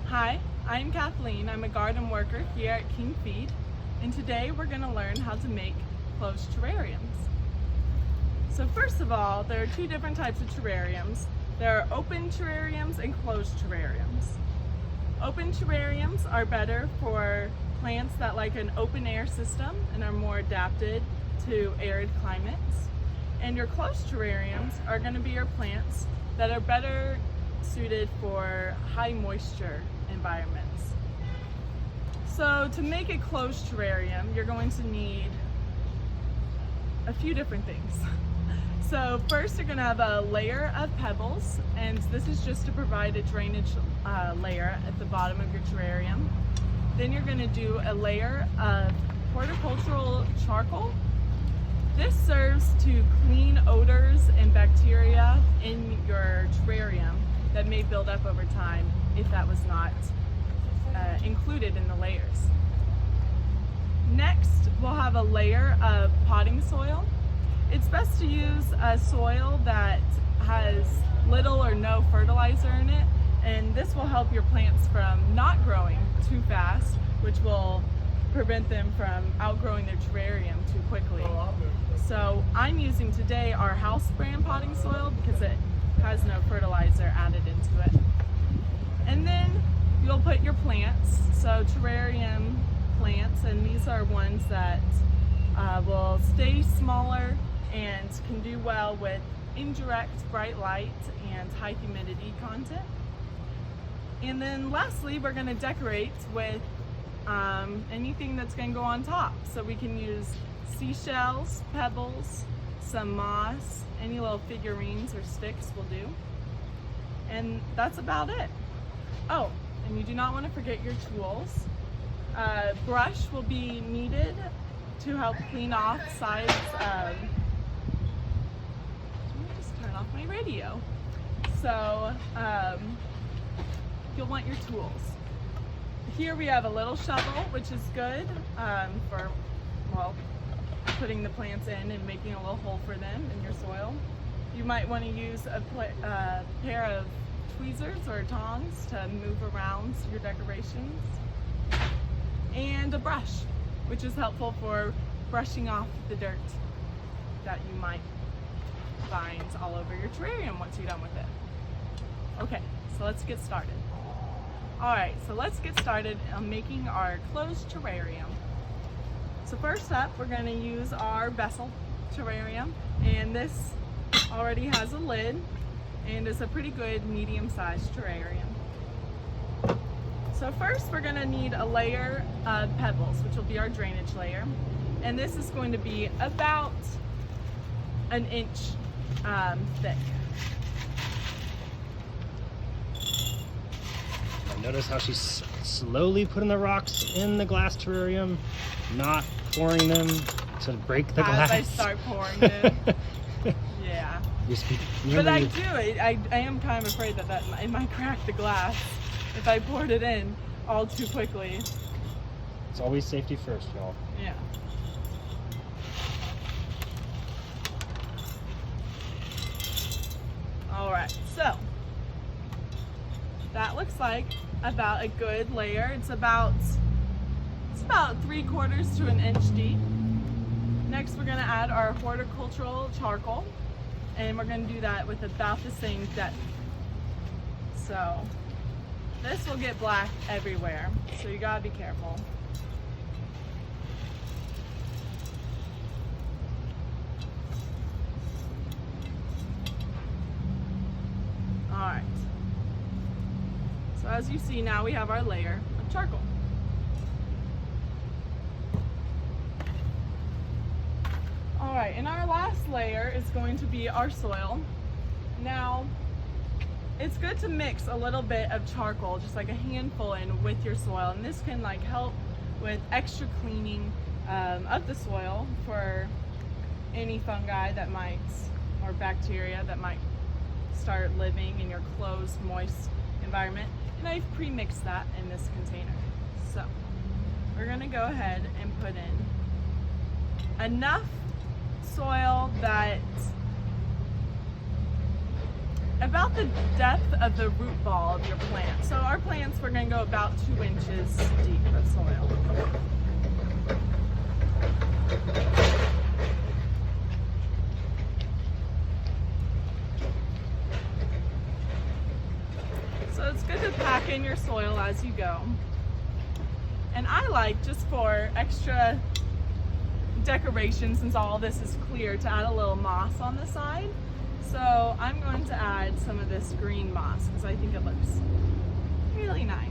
Hi, I'm Kathleen. I'm a garden worker here at King Feed, and today we're going to learn how to make closed terrariums. So first of all, there are two different types of terrariums. There are open terrariums and closed terrariums. Open terrariums are better for plants that like an open air system and are more adapted to arid climates. And your closed terrariums are going to be your plants that are better suited for high moisture environments. So to make a closed terrarium, you're going to need a few different things. So first you're going to have a layer of pebbles, and this is just to provide a drainage layer at the bottom of your terrarium. Then you're going to do a layer of horticultural charcoal. This serves to clean odors and bacteria in your terrarium that may build up over time if that was not included in the layers. Next, we'll have a layer of potting soil. It's best to use a soil that has little or no fertilizer in it, and this will help your plants from not growing too fast, which will prevent them from outgrowing their terrarium too quickly. So I'm using today our house brand potting soil because it has no fertilizer added into it. And then you'll put your plants, so terrarium plants, and these are ones that will stay smaller and can do well with indirect bright light and high humidity content. And then lastly, we're going to decorate with anything that's going to go on top. So we can use seashells, pebbles, some moss, any little figurines or sticks will do. And that's about it. Oh, and you do not want to forget your tools. Brush will be needed to help clean off sides of... Let me just turn off my radio. So you'll want your tools. Here we have a little shovel, which is good for, well, putting the plants in and making a little hole for them in your soil. You might want to use a pair of tweezers or tongs to move around your decorations. And a brush, which is helpful for brushing off the dirt that you might find all over your terrarium once you're done with it. Okay, so let's get started. Alright, so let's get started on making our closed terrarium. So first up, we're going to use our vessel terrarium, and this already has a lid and is a pretty good medium-sized terrarium. So first we're going to need a layer of pebbles, which will be our drainage layer, and this is going to be about an inch thick. Notice how she's slowly putting the rocks in the glass terrarium, not pouring them to break the glass. As I start pouring it. Yeah. But I am kind of afraid that it might crack the glass if I poured it in all too quickly. It's always safety first, y'all. Yeah. All right, so that looks like about a good layer. It's about 3/4 to an inch deep. Next, we're going to add our horticultural charcoal, and we're going to do that with about the same depth. So this will get black everywhere, so you gotta be careful. All right. So as you see, now we have our layer of charcoal. All right, and our last layer is going to be our soil. Now, it's good to mix a little bit of charcoal, just like a handful in with your soil, and this can like help with extra cleaning of the soil for any fungi that might, or bacteria that might start living in your closed, moist environment. And I've pre-mixed that in this container. So we're gonna go ahead and put in enough soil that about the depth of the root ball of your plant. So our our plants, we're going to go about 2 inches deep of soil. So it's good to pack in your soil as you go. And I like, just for extra decoration, since all this is clear, to add a little moss on the side. So I'm going to add some of this green moss because I think it looks really nice.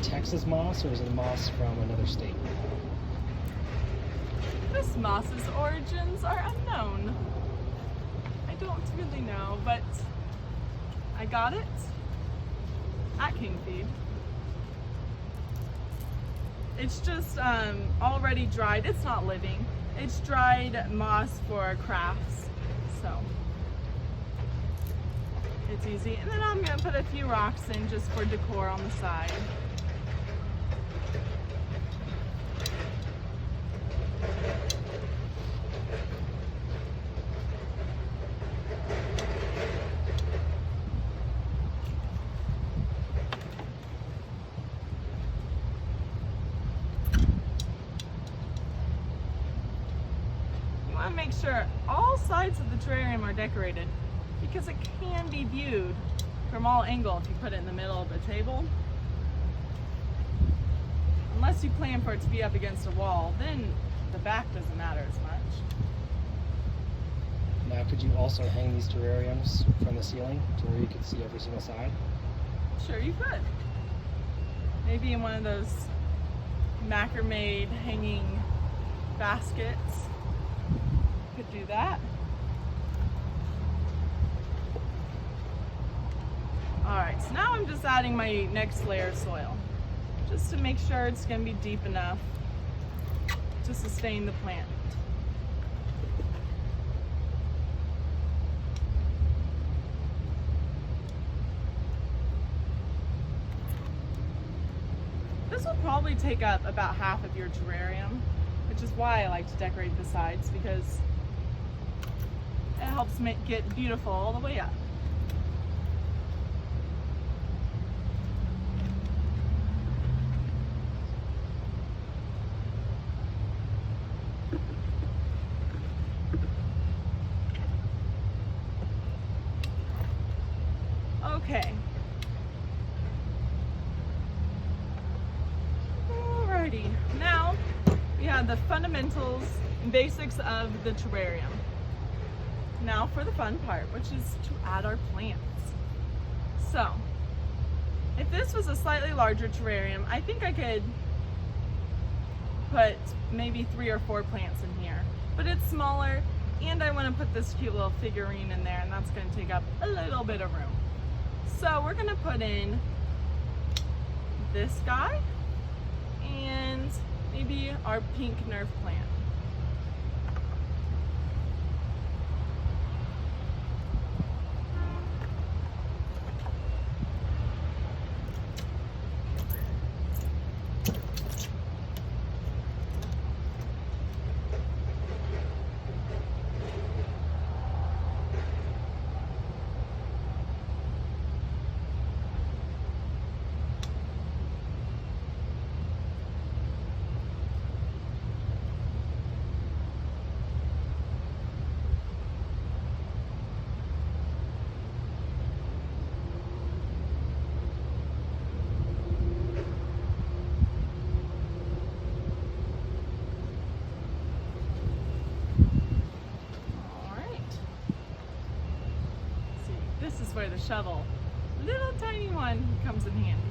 Texas moss, or is it moss from another state? This moss's origins are unknown. I don't really know, but I got it at King Feed. It's just already dried. It's not living. It's dried moss for crafts, so it's easy. And then I'm gonna put a few rocks in just for decor on the side. Make sure all sides of the terrarium are decorated, because it can be viewed from all angles if you put it in the middle of a table. Unless you plan for it to be up against a wall, then the back doesn't matter as much. Now, could you also hang these terrariums from the ceiling to where you could see every single side? Sure, you could. Maybe in one of those macrame hanging baskets. Could do that. Alright, so now I'm just adding my next layer of soil, just to make sure it's going to be deep enough to sustain the plant. This will probably take up about half of your terrarium, which is why I like to decorate the sides, because it helps make it beautiful all the way up. Okay. Alrighty. Now we have the fundamentals and basics of the terrarium. Now for the fun part, which is to add our plants. So, if this was a slightly larger terrarium, I think I could put maybe 3 or 4 plants in here. But it's smaller, and I want to put this cute little figurine in there, and that's going to take up a little bit of room. So we're going to put in this guy, and maybe our pink Nerf plant. Where the shovel, little tiny one, comes in handy.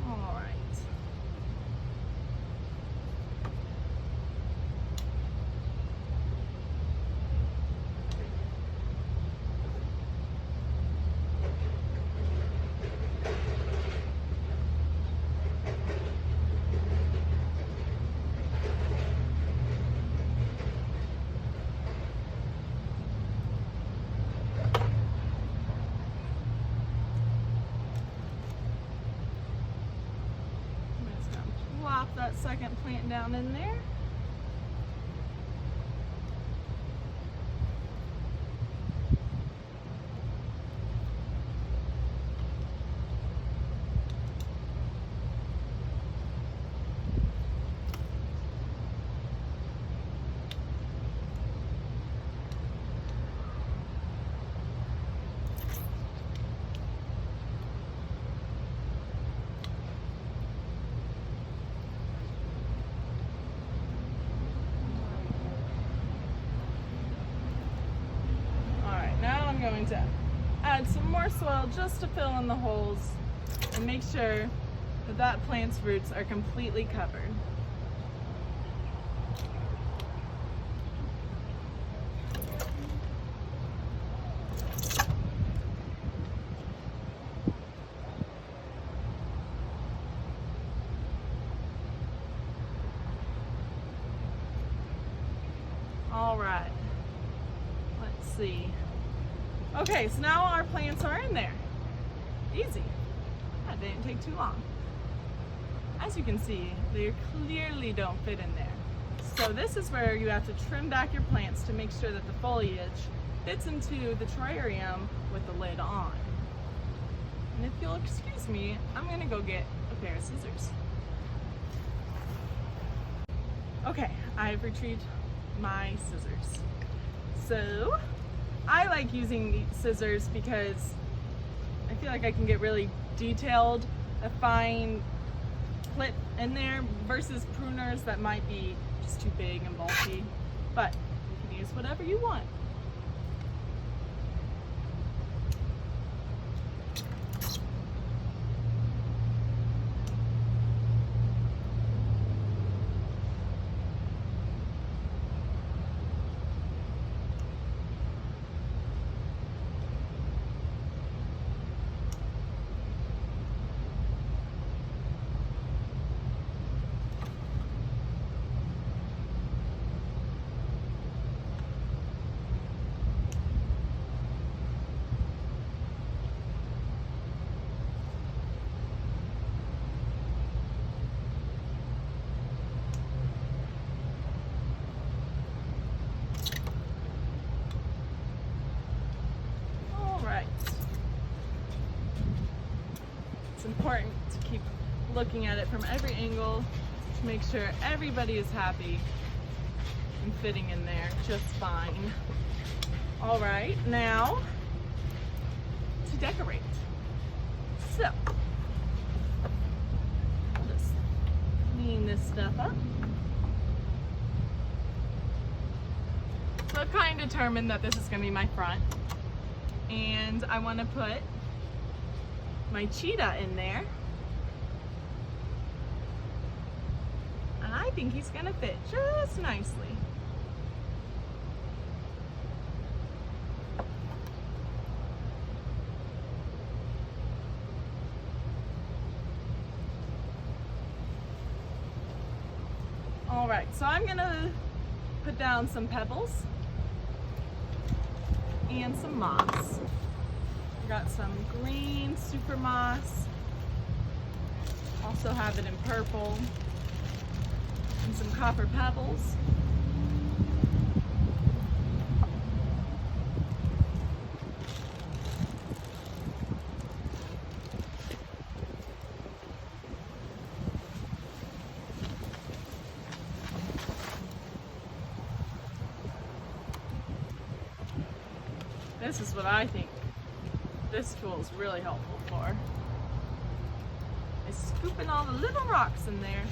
All right. that second plant down in there. I'm going to add some more soil just to fill in the holes and make sure that that plant's roots are completely covered. All right, let's see. Okay, so now our plants are in there. Easy. That didn't take too long. As you can see, they clearly don't fit in there. So this is where you have to trim back your plants to make sure that the foliage fits into the terrarium with the lid on. And if you'll excuse me, I'm gonna go get a pair of scissors. Okay, I've retrieved my scissors. So, I like using scissors because I feel like I can get really detailed, a fine clip in there versus pruners that might be just too big and bulky. But you can use whatever you want. It's important to keep looking at it from every angle to make sure everybody is happy and fitting in there just fine. All right, now to decorate. So, I'll just clean this stuff up. So I've kind of determined that this is going to be my front, and I want to put my cheetah in there, and I think he's gonna fit just nicely. All right, so I'm gonna put down some pebbles and some moss. Got some green super moss, also have it in purple, and some copper pebbles. This is what I think this tool is really helpful for. It's scooping all the little rocks in there.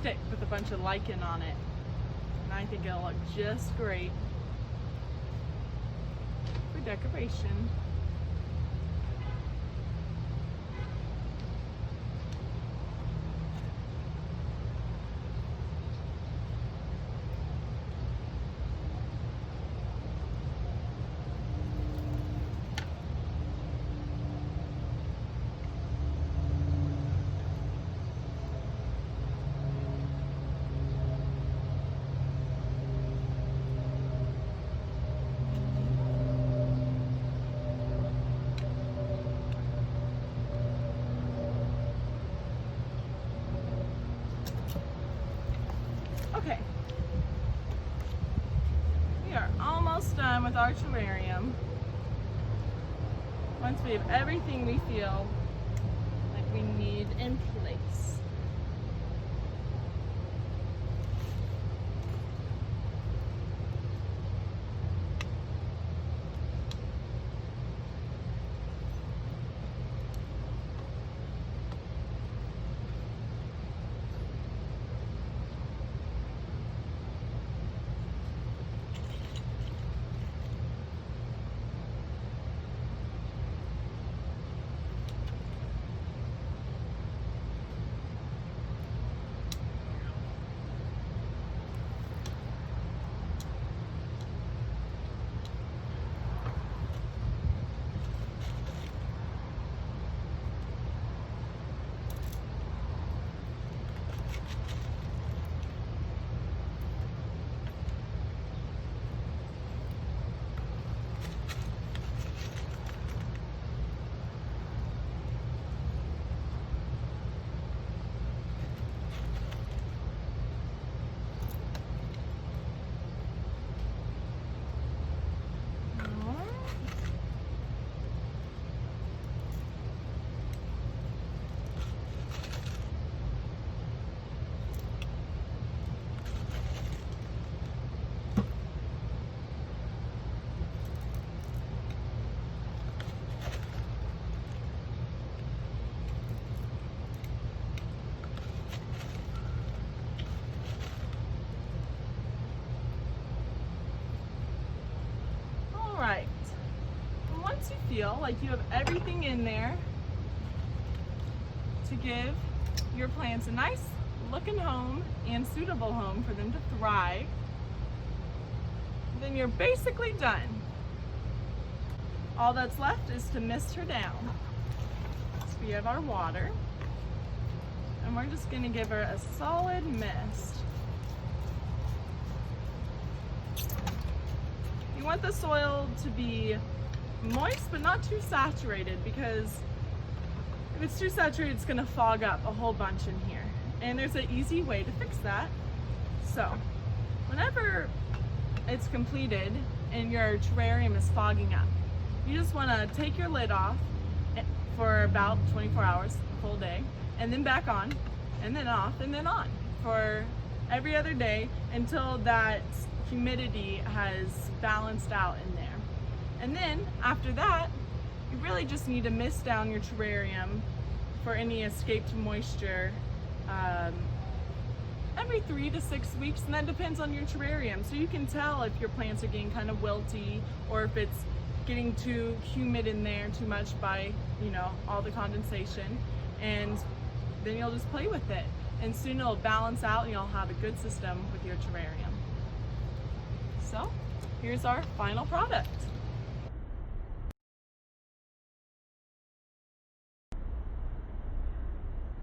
stick with a bunch of lichen on it. And I think it'll look just great for decoration. Okay, we are almost done with our terrarium. Once we have everything we feel like we need in place. Right. And once you feel like you have everything in there to give your plants a nice looking home and suitable home for them to thrive, then you're basically done. All that's left is to mist her down. So we have our water, and we're just going to give her a solid mist. You want the soil to be moist but not too saturated, because if it's too saturated it's going to fog up a whole bunch in here, and there's an easy way to fix that. So whenever it's completed and your terrarium is fogging up, you just want to take your lid off for about 24 hours, a full day, and then back on, and then off, and then on for every other day until that humidity has balanced out in there. And then after that, you really just need to mist down your terrarium for any escaped moisture every 3 to 6 weeks, and that depends on your terrarium. So you can tell if your plants are getting kind of wilty, or if it's getting too humid in there too much by, you know, all the condensation, and then you'll just play with it, and soon it'll balance out and you'll have a good system with your terrarium. So here's our final product.